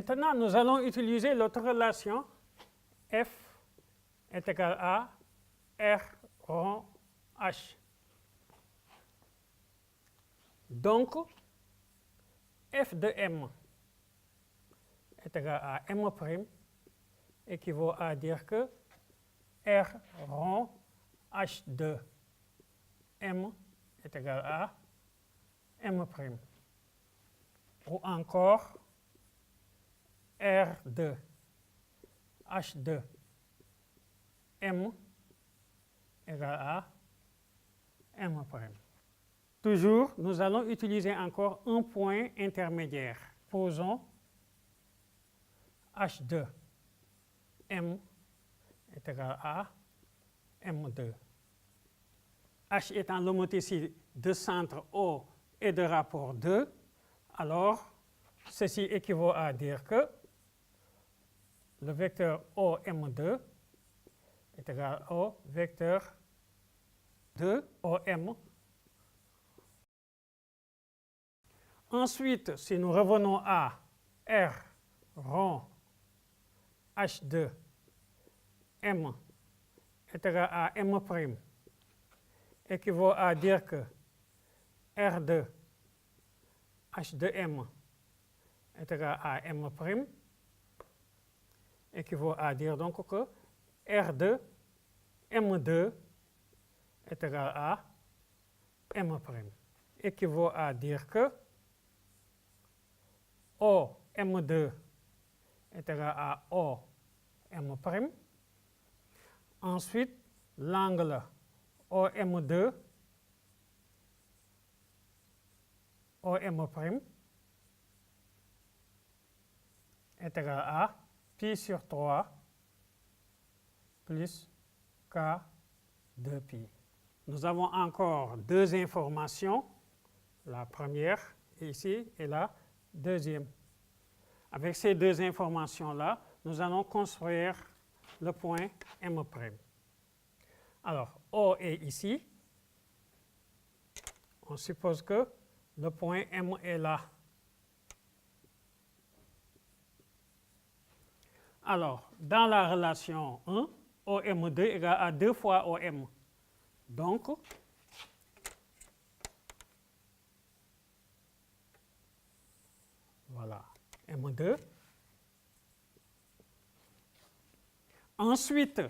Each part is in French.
Maintenant, nous allons utiliser l'autre relation F est égal à R rond H. Donc, F de M est égal à M' équivaut à dire que R rond H de M est égal à M'. Ou encore R de H de M égale à M'. Toujours, nous allons utiliser encore un point intermédiaire. Posons H de M est égal à M2. H étant l'homothétie de centre O et de rapport 2, alors ceci équivaut à dire que le vecteur OM2 est égal au vecteur de OM. Ensuite, si nous revenons à R rond H de M est égal à M', équivaut à dire que R de H de M est égal à M', équivaut à dire donc que R de M2 est égal à M'. Équivaut à dire que OM2 est égal à OM'. Ensuite, l'angle OM2 OM' est égal à pi sur 3 plus K de pi. Nous avons encore deux informations, la première ici et la deuxième. Avec ces deux informations-là, nous allons construire le point M'. Alors, O est ici. On suppose que le point M est là. Alors, dans la relation 1, OM2 égale à 2 fois OM. Donc, voilà, M2. Ensuite,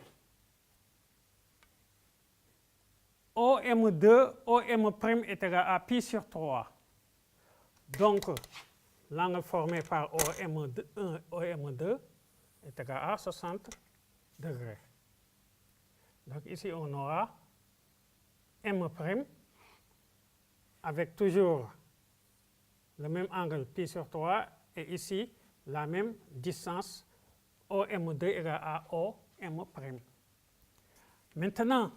OM2, OM' est égal à pi sur 3. Donc, l'angle formé par OM1, OM2 est égal à 60 degrés. Donc ici, on aura M' avec toujours le même angle pi sur 3 et ici, la même distance OM2 égale à OM'. Maintenant,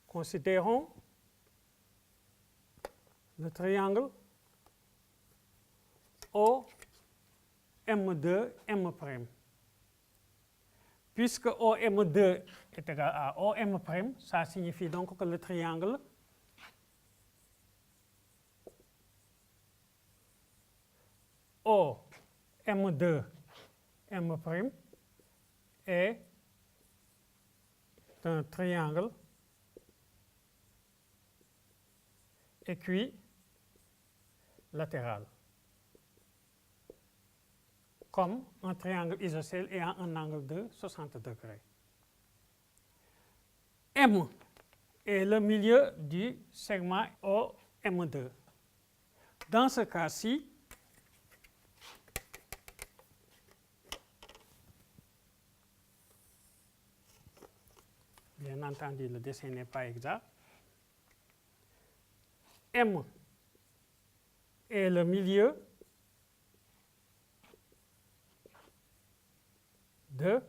considérons le triangle OM2, M'. Puisque OM2 est égal à OM', ça signifie donc que le triangle OM2, M' est un triangle équilatéral, comme un triangle isocèle ayant un angle de 60 degrés. M est le milieu du segment OM2. Dans ce cas-ci, bien entendu, le dessin n'est pas exact. M est le milieu de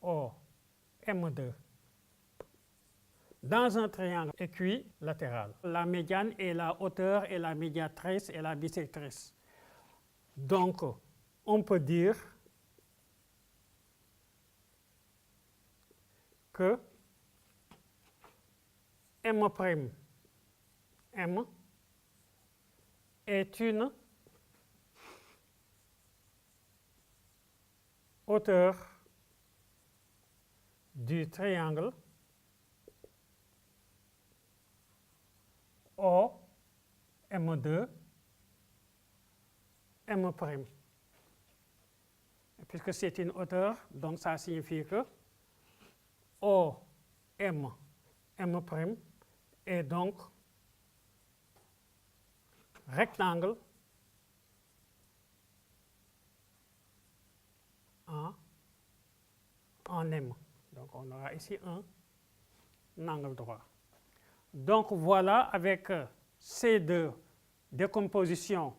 OM2 dans un triangle équilatéral. La médiane est la hauteur et la médiatrice et la bisectrice. Donc, on peut dire que M' est une hauteur du triangle OM2, M'. Et puisque c'est une hauteur, donc ça signifie que OM, M' est donc rectangle en M. Donc on aura ici un angle droit. Donc voilà, avec ces deux décompositions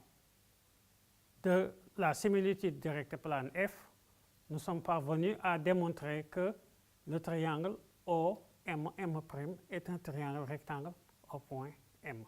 de la similitude du rectoplane F, nous sommes parvenus à démontrer que le triangle OM', M' est un triangle rectangle au point M.